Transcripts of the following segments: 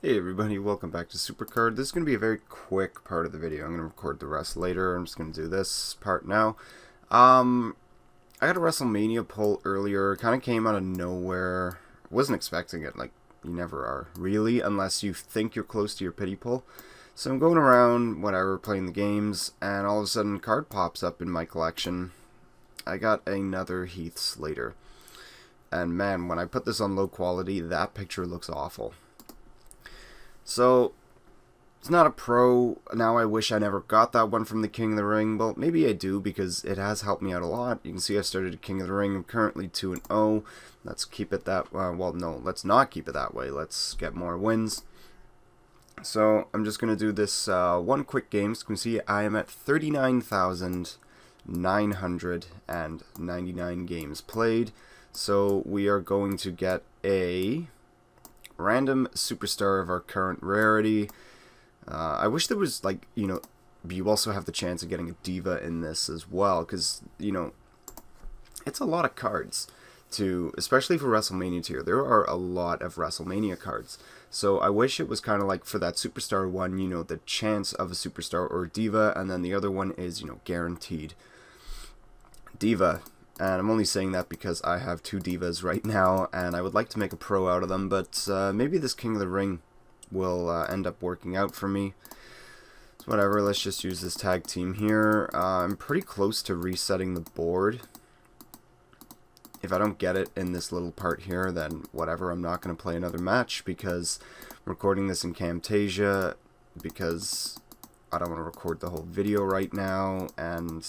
Hey everybody, welcome back to Supercard. This is going to be a very quick part of the video. I'm going to record the rest later. I'm just going to do this part now. I got a WrestleMania pull earlier. Kind of came out of nowhere. Wasn't expecting it. Like, you never are. Really, unless you think you're close to your pity pull. So I'm going around, whatever, playing the games, and all of a sudden a card pops up in my collection. I got another Heath Slater. And man, when I put this on low quality, that picture looks awful. So, it's not a pro. Now I wish I never got that one from the King of the Ring. Well, maybe I do because it has helped me out a lot. You can see I started at King of the Ring. I'm currently 2-0. Let's keep it that well, no, let's not keep it that way. Let's get more wins. So, I'm just going to do this one quick game. So you can see I am at 39,999 games played. So, we are going to get a random superstar of our current rarity. I wish there was, like, you also have the chance of getting a diva in this as well, because, it's a lot of cards, especially for WrestleMania tier. There are a lot of WrestleMania cards. So I wish it was kind of like for that superstar one, the chance of a superstar or diva, and then the other one is, guaranteed diva. And I'm only saying that because I have two divas right now, and I would like to make a pro out of them, but maybe this King of the Ring will end up working out for me. So whatever, let's just use this tag team here. I'm pretty close to resetting the board. If I don't get it in this little part here, then whatever, I'm not going to play another match because I'm recording this in Camtasia because I don't want to record the whole video right now, and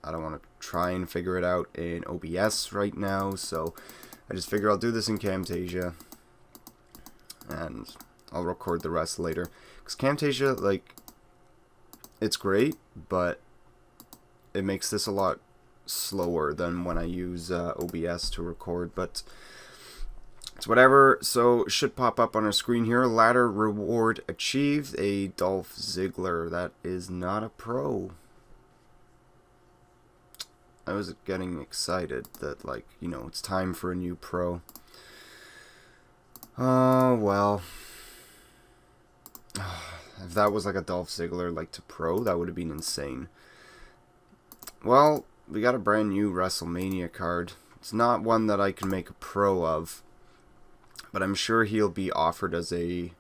I don't want to try and figure it out in OBS right now, so I just figure I'll do this in Camtasia, and I'll record the rest later. Because Camtasia, like, it's great, but it makes this a lot slower than when I use OBS to record, but it's whatever. So it should pop up on our screen here. Ladder reward achieved, a Dolph Ziggler. That is not a pro. I was getting excited that, like, it's time for a new pro. Oh, well. If that was like a Dolph Ziggler, like, to pro, that would have been insane. Well, we got a brand new WrestleMania card. It's not one that I can make a pro of, but I'm sure he'll be offered as an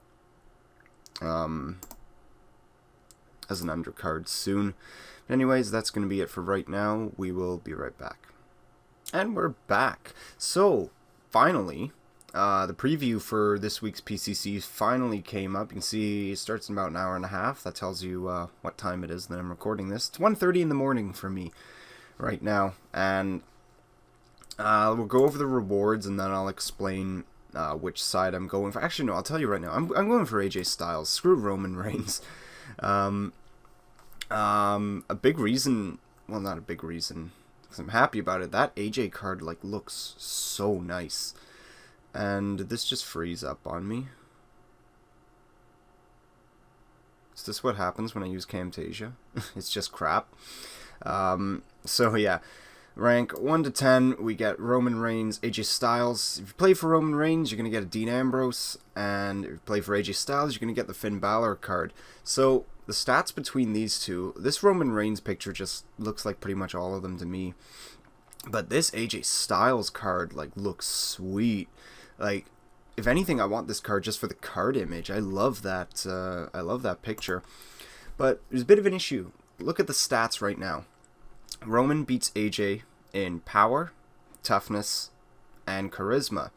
undercard soon. Anyways, that's going to be it for right now. We will be right back. And we're back. So, finally, the preview for this week's PCC finally came up. You can see it starts in about an hour and a half. That tells you what time it is that I'm recording this. It's 1:30 in the morning for me right now. And we'll go over the rewards, and then I'll explain which side I'm going for. Actually, no, I'll tell you right now. I'm going for AJ Styles. Screw Roman Reigns. A big reason, well, not a big reason, because I'm happy about it, that AJ card, like, looks so nice. And this just frees up on me. Is this what happens when I use Camtasia? It's just crap. So yeah, rank 1 to 10, we get Roman Reigns, AJ Styles. If you play for Roman Reigns, you're going to get a Dean Ambrose, and if you play for AJ Styles, you're going to get the Finn Balor card. So the stats between these two, this Roman Reigns picture just looks like pretty much all of them to me. But this AJ Styles card, like, looks sweet. Like, if anything, I want this card just for the card image. I love that. I love that picture. But there's a bit of an issue. Look at the stats right now. Roman beats AJ in power, toughness, and charisma.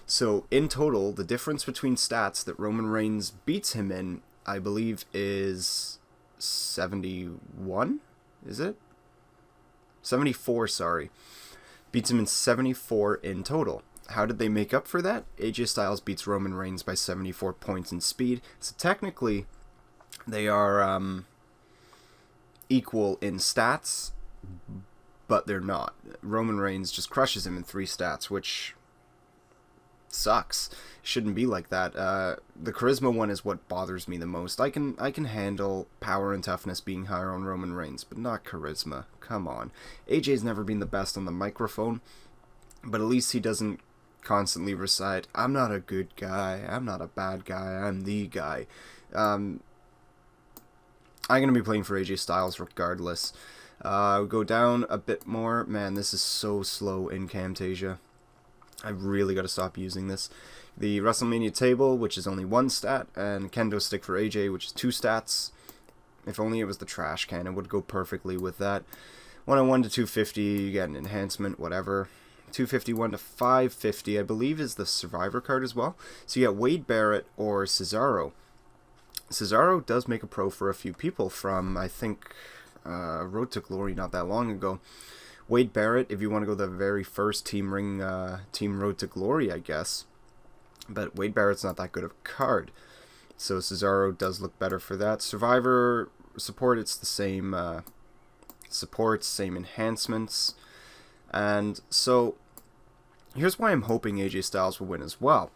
So in total, the difference between stats that Roman Reigns beats him in, I believe, is 71, is it? 74, sorry. Beats him in 74 in total. How did they make up for that? AJ Styles beats Roman Reigns by 74 points in speed. So technically, they are equal in stats, but they're not. Roman Reigns just crushes him in 3 stats, which sucks. Shouldn't be like that. The charisma one is what bothers me the most. I can handle power and toughness being higher on Roman Reigns, but not charisma. Come on. AJ's never been the best on the microphone, but at least he doesn't constantly recite, I'm not a good guy, I'm not a bad guy, I'm the guy. I'm going to be playing for AJ Styles regardless. Go down a bit more. Man, this is so slow in Camtasia. I really got to stop using this. The WrestleMania table, which is only 1 stat, and Kendo stick for AJ, which is 2 stats. If only it was the trash can, it would go perfectly with that. 101 to 250, you get an enhancement, whatever. 251 to 550, I believe, is the Survivor card as well. So you get Wade Barrett or Cesaro. Cesaro does make a pro for a few people from, I think, Road to Glory not that long ago. Wade Barrett, if you want to go the very first Team Road to Glory, I guess. But Wade Barrett's not that good of a card. So Cesaro does look better for that. Survivor support, it's the same supports, same enhancements. And so here's why I'm hoping AJ Styles will win as well.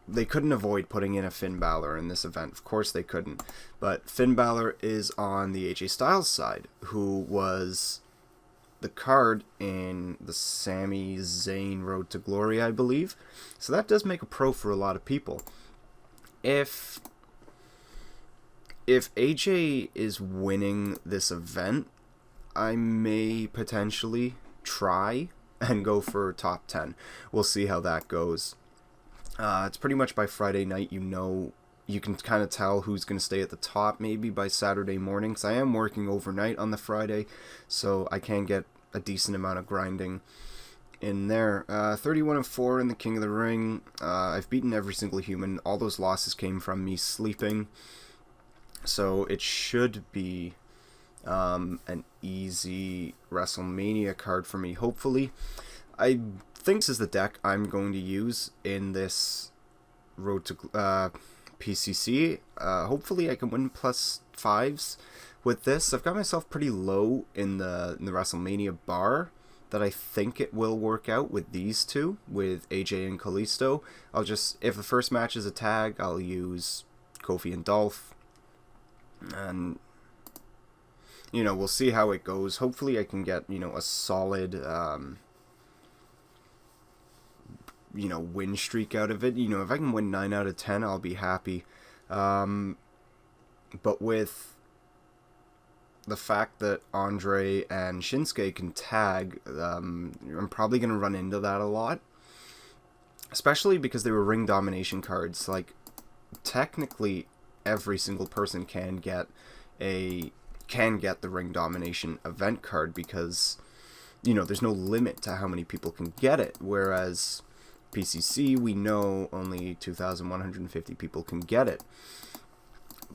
They couldn't avoid putting in a Finn Balor in this event. Of course they couldn't. But Finn Balor is on the AJ Styles side, who was the card in the Sami Zayn Road to Glory, I believe. So that does make a pro for a lot of people. If AJ is winning this event, I may potentially try and go for top 10. We'll see how that goes. It's pretty much by Friday night, you can kind of tell who's going to stay at the top maybe by Saturday morning, because I am working overnight on the Friday, so I can get a decent amount of grinding in there. 31-4 in the King of the Ring. I've beaten every single human. All those losses came from me sleeping, so it should be an easy WrestleMania card for me, hopefully. I think this is the deck I'm going to use in this Road to PCC. Hopefully I can win +5s with this. I've got myself pretty low in the WrestleMania bar that I think it will work out with these two, with AJ and Kalisto. If the first match is a tag, I'll use Kofi and Dolph. And, we'll see how it goes. Hopefully I can get, a solid win streak out of it. If I can win 9 out of 10, I'll be happy. But with the fact that Andre and Shinsuke can tag, I'm probably going to run into that a lot. Especially because they were ring domination cards. Like, technically, every single person can get the ring domination event card because, there's no limit to how many people can get it. Whereas PCC, we know only 2,150 people can get it.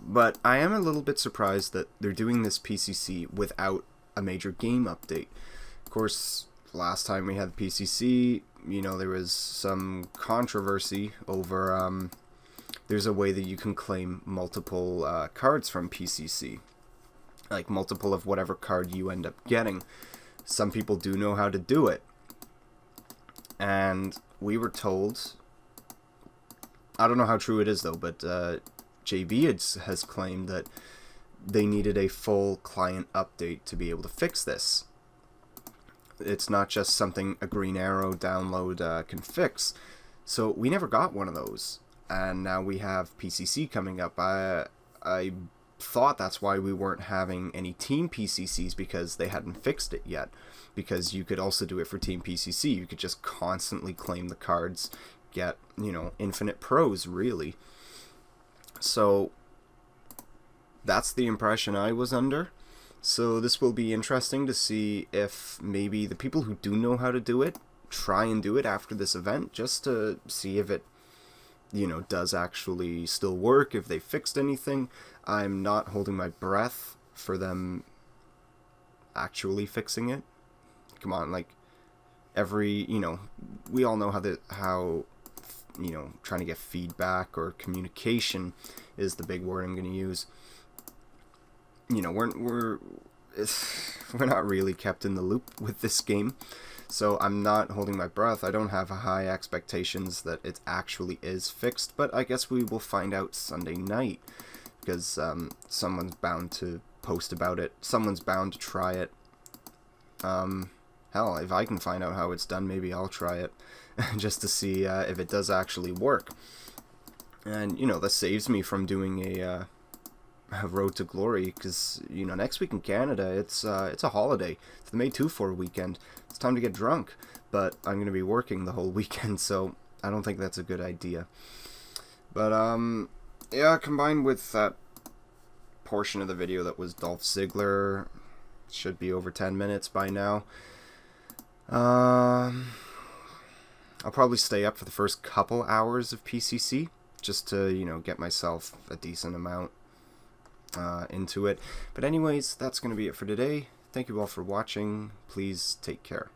But I am a little bit surprised that they're doing this PCC without a major game update. Of course, last time we had the PCC, there was some controversy over, there's a way that you can claim multiple cards from PCC. Like, multiple of whatever card you end up getting. Some people do know how to do it. And we were told, I don't know how true it is though, but JV has claimed that they needed a full client update to be able to fix this. It's not just something a Green Arrow download can fix. So we never got one of those. And now we have PCC coming up. I thought that's why we weren't having any team PCCs, because they hadn't fixed it yet. Because you could also do it for Team PCC. You could just constantly claim the cards, get, infinite pros, really. So, that's the impression I was under. So this will be interesting to see if maybe the people who do know how to do it, try and do it after this event, just to see if it, does actually still work, if they fixed anything. I'm not holding my breath for them actually fixing it. Come on, like, we all know how trying to get feedback or communication is the big word I'm going to use. We're not really kept in the loop with this game, so I'm not holding my breath. I don't have high expectations that it actually is fixed, but I guess we will find out Sunday night, because someone's bound to post about it. Someone's bound to try it. hell, if I can find out how it's done, maybe I'll try it just to see if it does actually work. And, you know, that saves me from doing a Road to Glory, because, you know, next week in Canada, it's a holiday. It's the May 2-4 weekend. It's time to get drunk, but I'm going to be working the whole weekend, so I don't think that's a good idea. But, yeah, combined with that portion of the video that was Dolph Ziggler, should be over 10 minutes by now. I'll probably stay up for the first couple hours of PCC, just to, you know, get myself a decent amount into it. But anyways, that's going to be it for today. Thank you all for watching. Please take care.